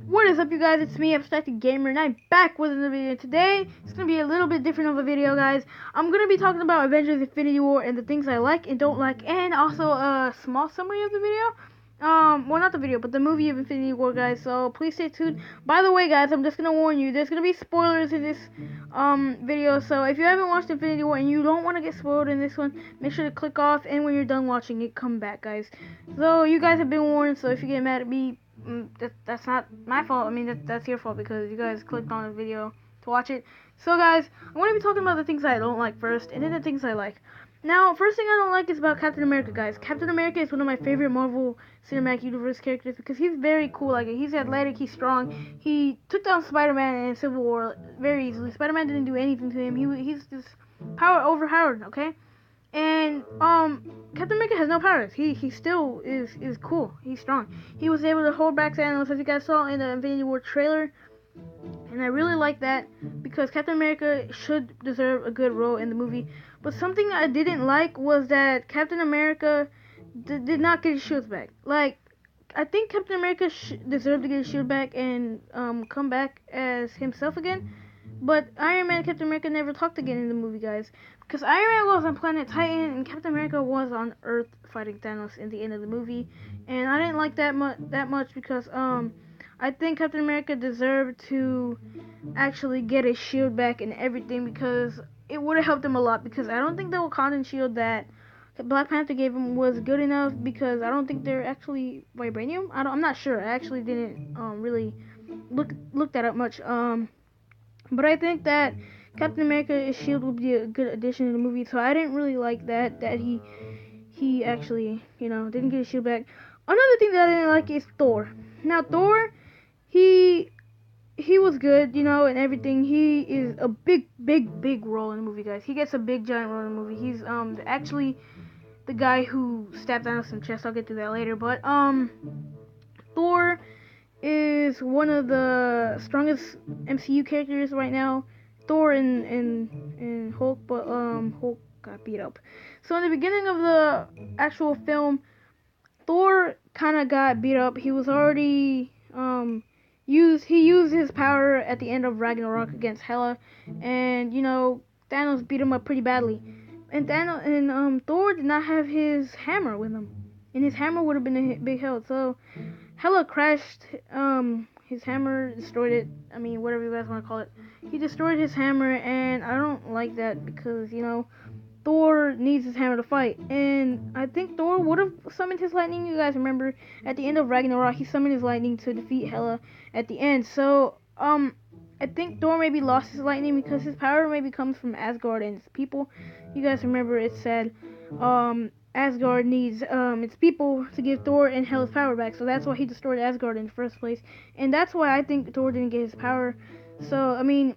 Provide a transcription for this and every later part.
What is up, you guys? It's me, Abstracted Gamer, and I'm back with another video. Today, it's going to be a little bit different of a video, guys. I'm going to be talking about Avengers Infinity War and the things I like and don't like, and also a small summary of the video. Well, not the video, but the movie of Infinity War, guys, so please stay tuned. By the way, guys, I'm just going to warn you, there's going to be spoilers in this, video, so if you haven't watched Infinity War and you don't want to get spoiled in this one, make sure to click off, and when you're done watching it, come back, guys. So, you guys have been warned, so if you get mad at me, that's not my fault. I mean, that's your fault because you guys clicked on the video to watch it. So, guys, I'm going to be talking about the things I don't like first, and then the things I like. Now, first thing I don't like is about Captain America, guys. Captain America is one of my favorite Marvel Cinematic Universe characters because he's very cool. Like, he's athletic, he's strong. He took down Spider-Man in Civil War very easily. Spider-Man didn't do anything to him. He's just power overpowered, okay? And Captain America has no powers. He still is cool. He's strong. He was able to hold back Thanos, as you guys saw in the Infinity War trailer, and I really like that because Captain America should deserve a good role in the movie. But something I didn't like was that Captain America did not get his shield back. Like, I think Captain America deserved to get his shield back and come back as himself again. But Iron Man and Captain America never talked again in the movie, guys. Because Iron Man was on planet Titan and Captain America was on Earth fighting Thanos in the end of the movie. And I didn't like that much because I think Captain America deserved to actually get his shield back and everything because it would have helped him a lot. Because I don't think the Wakandan shield that Black Panther gave him was good enough because I don't think they're actually vibranium. I'm not sure. I actually didn't really look that up much. But I think that Captain America's shield would be a good addition to the movie, so I didn't really like that he actually, didn't get his shield back. Another thing that I didn't like is Thor. Now, Thor, he was good, and everything. He is a big role in the movie, guys. He gets a big, giant role in the movie. He's actually the guy who stabbed Thanos in the chest. I'll get to that later, but Thor is one of the strongest MCU characters right now. Thor and Hulk, but Hulk got beat up. So in the beginning of the actual film, Thor kind of got beat up. He was already he used his power at the end of Ragnarok against Hela, and Thanos beat him up pretty badly. And Thor did not have his hammer with him, and his hammer would have been a big help. So Hela crashed his hammer, destroyed it. I mean, whatever you guys want to call it. He destroyed his hammer, and I don't like that because, Thor needs his hammer to fight. And I think Thor would have summoned his lightning. You guys remember at the end of Ragnarok, he summoned his lightning to defeat Hela at the end. So, I think Thor maybe lost his lightning because his power maybe comes from Asgard and its people. You guys remember it said, Asgard needs its people to give Thor and Hela's power back, so that's why he destroyed Asgard in the first place, and that's why I think Thor didn't get his power. So I mean,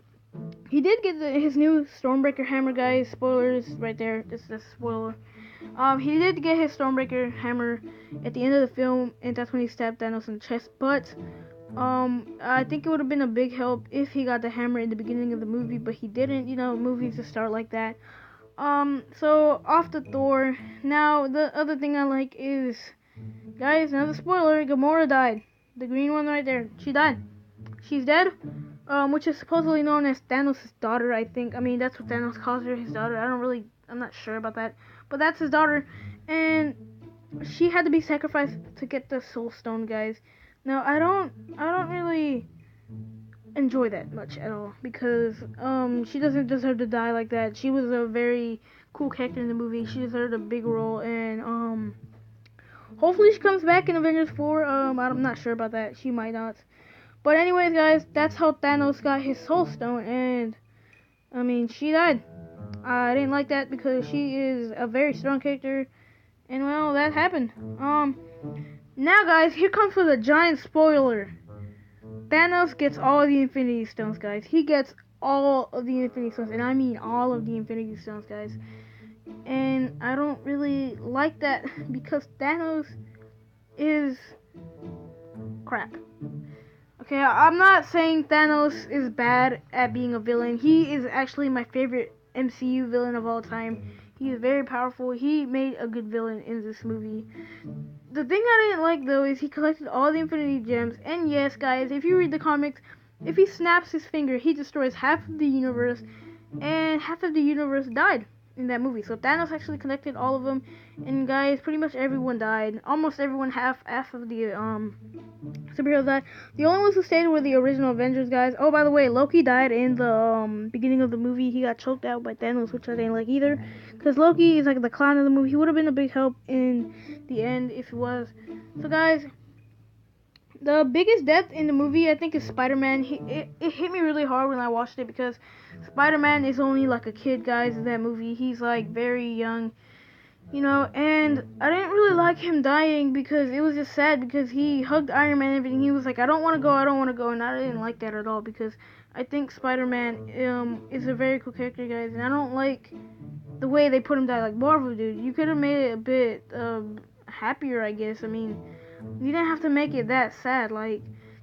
he did get his new Stormbreaker hammer, guys. Spoilers right there. This is a spoiler. He did get his Stormbreaker hammer at the end of the film, and that's when he stabbed Thanos in the chest. But I think it would have been a big help if he got the hammer in the beginning of the movie, but he didn't. Movies just start like that. So off the Thor. Now the other thing I like is, guys, another spoiler, Gamora died. The green one right there. She died. She's dead. Which is supposedly known as Thanos' daughter, I think. I mean, that's what Thanos calls her, his daughter. I'm not sure about that. But that's his daughter. And she had to be sacrificed to get the Soul Stone, guys. Now, I don't really enjoy that much at all because she doesn't deserve to die like that. She was a very cool character in the movie. She deserved a big role, and hopefully she comes back in Avengers 4. I'm not sure about that. She might not. But anyways, guys, that's how Thanos got his Soul Stone, and I mean, she died. I didn't like that because she is a very strong character, and well, that happened. Now, guys, here comes with a giant spoiler. Thanos gets all of the Infinity Stones, guys. He gets all of the Infinity Stones, and I mean all of the Infinity Stones, guys. And I don't really like that because Thanos is crap. Okay, I'm not saying Thanos is bad at being a villain. He is actually my favorite MCU villain of all time. He is very powerful. He made a good villain in this movie. the thing I didn't like though is he collected all the Infinity Gems. And yes, guys, if you read the comics, if he snaps his finger, he destroys half of the universe, and half of the universe died in that movie. So Thanos actually collected all of them, and guys, pretty much everyone died. Almost everyone, half of the superheroes died. The only ones who stayed were the original Avengers, guys. Oh, by the way, Loki died in the beginning of the movie. He got choked out by Thanos, which I didn't like either, because Loki is like the clown of the movie. He would have been a big help in the end if he was. So, guys, the biggest death in the movie, I think, is Spider-Man. It hit me really hard when I watched it, because Spider-Man is only like a kid, guys, in that movie. He's like very young, you know, and I didn't really like him dying, because it was just sad, because he hugged Iron Man and everything. He was like, I don't want to go, I don't want to go, and I didn't like that at all, because I think Spider-Man is a very cool character, guys, and I don't like the way they put him die. Like, Marvel, dude, you could have made it a bit happier, I guess. I mean, you didn't have to make it that sad. Like,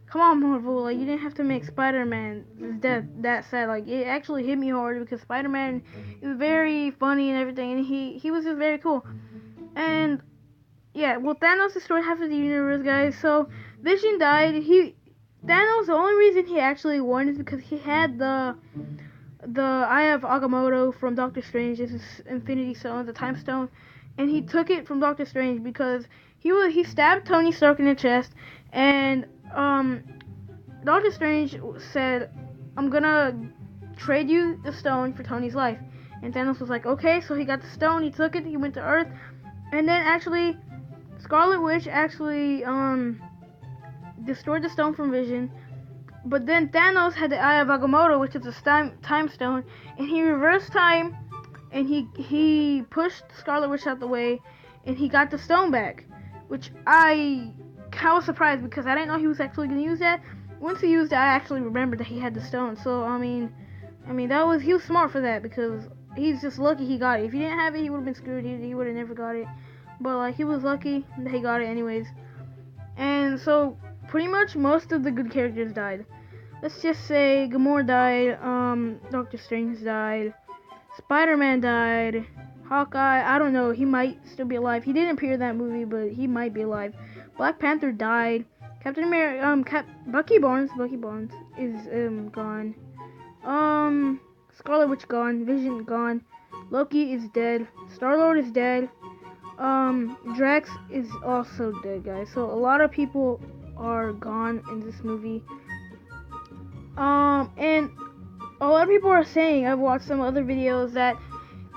come on, Marvel. Like, you didn't have to make Spider-Man's death that sad. Like, it actually hit me hard, because Spider-Man is very funny and everything, and he was just very cool. And yeah, well, Thanos destroyed half of the universe, guys. So Vision died. Thanos, the only reason he actually won is because he had the Eye of Agamotto from Doctor Strange. This is Infinity Stone, the Time Stone, and he took it from Doctor Strange because he stabbed Tony Stark in the chest, and Doctor Strange said, I'm gonna trade you the stone for Tony's life. And Thanos was like, okay. So he got the stone, he took it, he went to Earth, and then actually Scarlet Witch actually destroyed the stone from Vision. But then Thanos had the Eye of Agamotto, which is a time stone, and he reversed time, and he pushed Scarlet Witch out the way, and he got the stone back, which I was surprised, because I didn't know he was actually going to use that. Once he used it, I actually remembered that he had the stone. So I mean he was smart for that, because he's just lucky he got it. If he didn't have it, he would have been screwed. He would have never got it. But like, he was lucky that he got it anyways. And so pretty much most of the good characters died. Let's just say Gamora died, Doctor Strange died, Spider-Man died, Hawkeye, I don't know, he might still be alive. He didn't appear in that movie, but he might be alive. Black Panther died. Captain America, Bucky Barnes is gone. Scarlet Witch gone. Vision gone. Loki is dead. Star-Lord is dead. Drax is also dead, guys. So a lot of people are gone in this movie. And a lot of people are saying, I've watched some other videos, that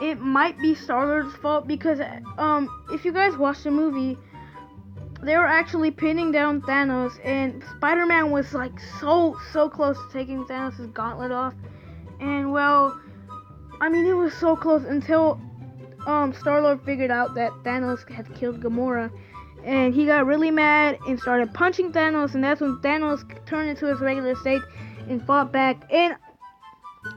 it might be Star-Lord's fault, because if you guys watch the movie, they were actually pinning down Thanos, and Spider-Man was like so close to taking Thanos' gauntlet off. And well, I mean, it was so close until Star-Lord figured out that Thanos had killed Gamora, and he got really mad and started punching Thanos, and that's when Thanos turned into his regular state and fought back. And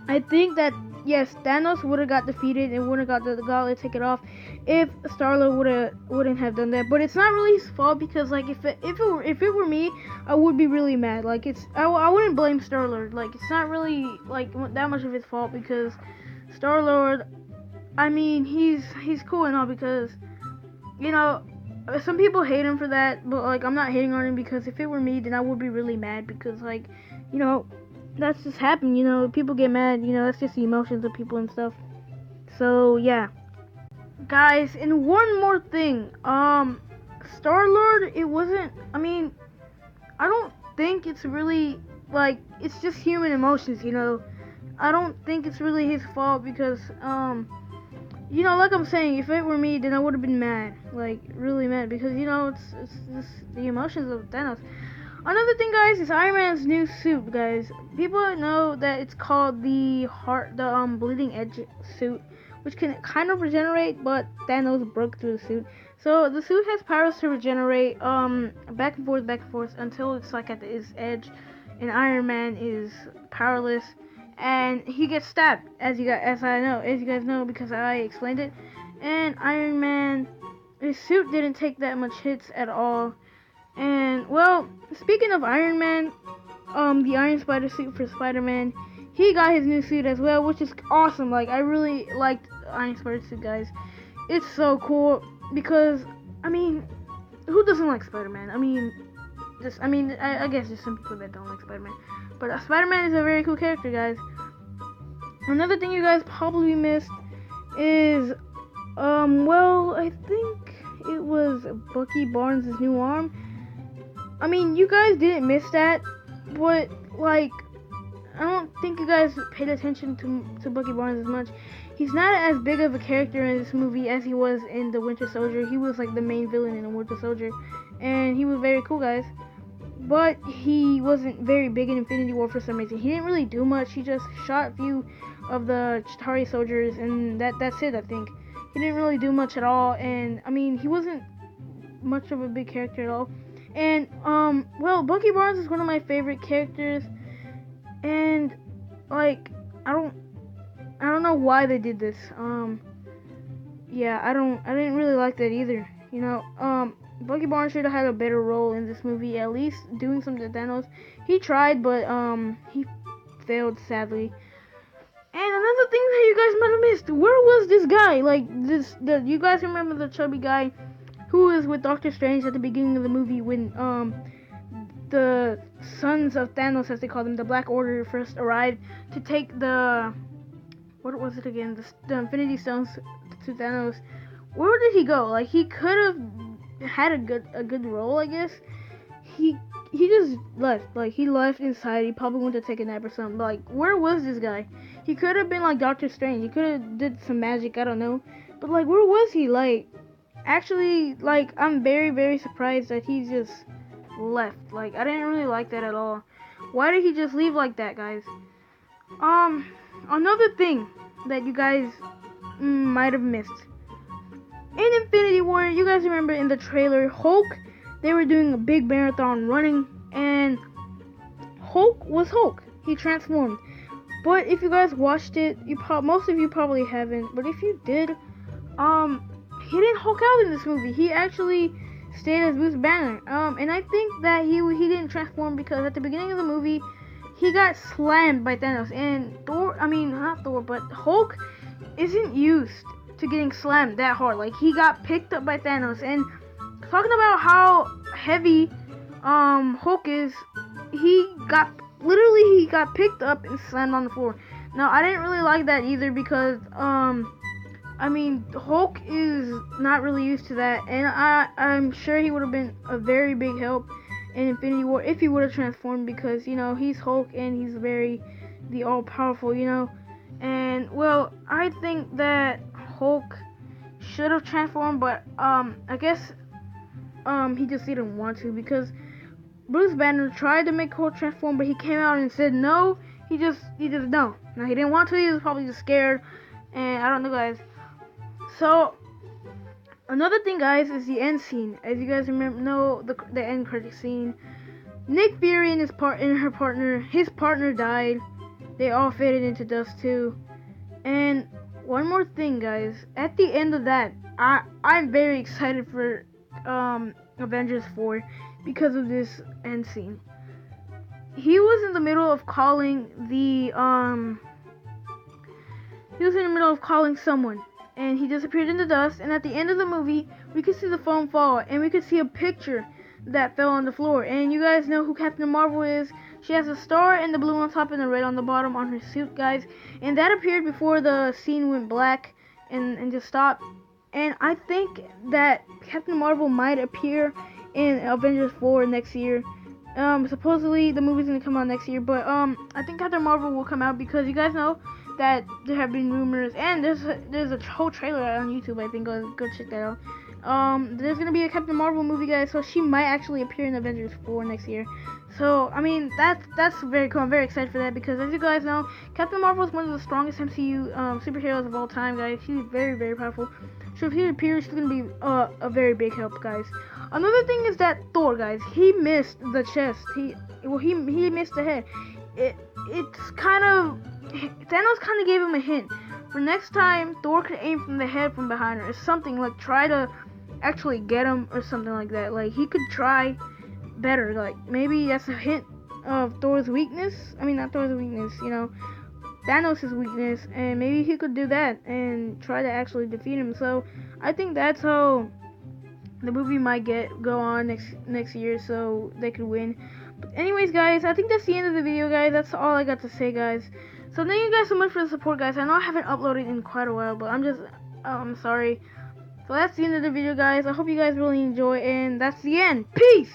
I think that, yes, Thanos would have got defeated and would have got the gauntlet taken off if Star-Lord wouldn't have done that. But it's not really his fault, because like, if it were me, I would be really mad. Like, I wouldn't blame Star-Lord. Like, it's not really like that much of his fault, because Star-Lord, I mean, he's cool and all, because, you know, some people hate him for that, but like, I'm not hating on him, because if it were me, then I would be really mad, because like, you know, that's just happened, you know, people get mad, you know, that's just the emotions of people and stuff. So yeah, guys, and one more thing, Star-Lord, it wasn't, I mean, I don't think it's really, like, it's just human emotions, you know. I don't think it's really his fault, because you know, like I'm saying, if it were me, then I would have been mad, like really mad, because, you know, it's just the emotions of Thanos. Another thing, guys, is Iron Man's new suit, guys. People know that it's called the bleeding edge suit, which can kind of regenerate, but Thanos broke through the suit. So the suit has powers to regenerate back and forth until it's like at its edge, and Iron Man is powerless, and he gets stabbed, as you guys know, because I explained it. And Iron Man, his suit didn't take that much hits at all. And well, speaking of Iron Man, the Iron Spider suit for Spider-Man, he got his new suit as well, which is awesome. Like, I really liked Iron Spider suit, guys. It's so cool, because I mean, who doesn't like Spider-Man? I guess just some people that don't like Spider-Man. But Spider-Man is a very cool character, guys. Another thing you guys probably missed is, I think it was Bucky Barnes' new arm. I mean, you guys didn't miss that, but, like, I don't think you guys paid attention to Bucky Barnes as much. He's not as big of a character in this movie as he was in The Winter Soldier. He was, like, the main villain in The Winter Soldier, and he was very cool, guys. But he wasn't very big in Infinity War for some reason. He didn't really do much. He just shot a few of the Chitauri soldiers, and that's it, I think. He didn't really do much at all, and, I mean, he wasn't much of a big character at all. And, Bucky Barnes is one of my favorite characters, and, like, I don't know why they did this. I didn't really like that either, you know. Bucky Barnes should have had a better role in this movie, at least doing something to Thanos. He tried, but, he failed, sadly. And another thing that you guys might have missed, where was this guy? Like, you guys remember the chubby guy who was with Doctor Strange at the beginning of the movie when, the sons of Thanos, as they call them, the Black Order, first arrived to take the, what was it again, the Infinity Stones to Thanos. Where did he go? Like, he could have had a good role, I guess. He just left. Like, he left inside. He probably went to take a nap or something. Like, where was this guy? He could have been like Doctor Strange. He could have did some magic. I don't know. But, like, where was he? Like, actually, like, I'm very, very surprised that he just left. Like, I didn't really like that at all. Why did he just leave like that, guys? Another thing that you guys might have missed. In Infinity War, you guys remember in the trailer, Hulk, they were doing a big marathon running, and Hulk was Hulk. He transformed. But if you guys watched it, most of you probably haven't, but if you did, he didn't Hulk out in this movie. He actually stayed as Bruce Banner. And I think that he didn't transform because at the beginning of the movie, he got slammed by Thanos, and Hulk isn't used to getting slammed that hard. Like, he got picked up by Thanos, and talking about how heavy Hulk is, he got picked up and slammed on the floor. Now, I didn't really like that either because Hulk is not really used to that, and I'm sure he would have been a very big help in Infinity War if he would have transformed, because, you know, he's Hulk and he's the all-powerful, you know. And, well, I think that Hulk should have transformed, but I guess he just didn't want to, because Bruce Banner tried to make Hulk transform, but he came out and said no. He just no. Now, he didn't want to. He was probably just scared, and I don't know, guys. So another thing, guys, is the end scene. As you guys know, the end credit scene. Nick Fury and his partner died. They all faded into dust too. And one more thing, guys. At the end of that, I'm very excited for Avengers 4 because of this end scene. He was in the middle of calling someone, and he disappeared in the dust, and at the end of the movie, we could see the phone fall, and we could see a picture that fell on the floor. And you guys know who Captain Marvel is. She has a star and the blue on top and the red on the bottom on her suit, guys. And that appeared before the scene went black and just stopped. And I think that Captain Marvel might appear in Avengers 4 next year. Supposedly the movie's gonna come out next year, but I think Captain Marvel will come out because you guys know that there have been rumors, and there's a whole trailer on YouTube. I think go check that out. There's gonna be a Captain Marvel movie, guys, so she might actually appear in Avengers 4 next year. So, I mean, that's very cool. I'm very excited for that because, as you guys know, Captain Marvel is one of the strongest MCU superheroes of all time, guys. She's very, very powerful. So if he appears, she's gonna be a very big help, guys. Another thing is that Thor, guys, he missed the chest. He missed the head. It's kind of, Thanos kind of gave him a hint. For next time, Thor could aim from the head from behind or something, like try to actually get him or something like that. Like, he could try better. Like, maybe that's a hint of Thor's weakness. I mean, not Thor's weakness, you know, Thanos' weakness, and maybe he could do that and try to actually defeat him. So I think that's how The movie might go on next year, so they could win. But anyways, guys, I think that's the end of the video, guys. That's all I got to say, guys. So thank you guys so much for the support, guys. I know I haven't uploaded in quite a while, but I'm sorry. So that's the end of the video, guys. I hope you guys really enjoy, and that's the end. Peace!